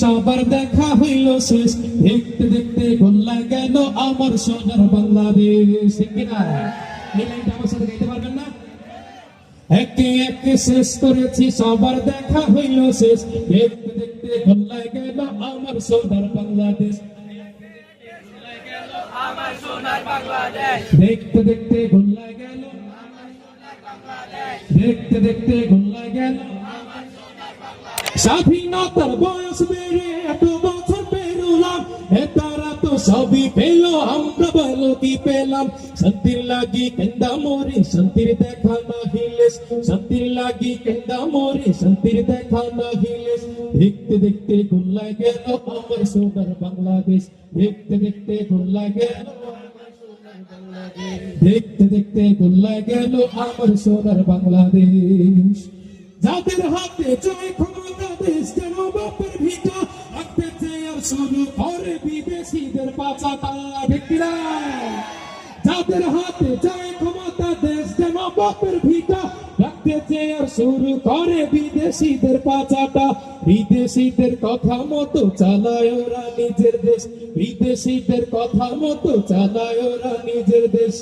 সবার দেখা হইল শেষ, দেখতে দেখতে গোল্লা গেল আমার সোনার বাংলাদেশ। ঠিক কিনা? এই লাইনটা আমার সাথে গাইতে পারবেন না? একে একে শেষ করেছি, সবার দেখা হইল শেষ, দেখতে দেখতে গোল্লা গেল আমার সোনার বাংলাদেশ। দেখতে দেখতে গোল্লা গেল, দেখতে দেখতে গোল্লা গেল স্বাধীনতার বয়স বেড়ে এত বছর পেরোলাম, তারা তো সবই পেল, আমরা বলো কি পেলাম? শান্তির লাগি কেন্দা মরি, শান্তির দেখা না হিলেস, শান্তির লাগি কেন্দা মরি, শান্তির দেখা না হিলেস। দেখতে দেখতে গোল্লা গেল আমার সোনার বাংলাদেশ, দেখতে দেখতে গোল্লা গেল, দেখতে দেখতে গোল্লা গেল আমার সোনার বাংলাদেশ। যাদের হাতে জয় ক্ষমতা, দেশ যেন বাপের ভিটা, রাখতে চেয়ে আর শুরু করে বিদেশিদের পাচাটা। ঠিক কিনা? যাদের হাতে জয় ক্ষমতা, দেশ যেন বাপের ভিটা, রাখতে চেয়ে আর শুরু করে বিদেশিদের পাচাটা। বিদেশিদের কথা মতো চালায় ওরা নিজের দেশ, বিদেশিদের কথা মতো চালায় ওরা নিজের দেশ।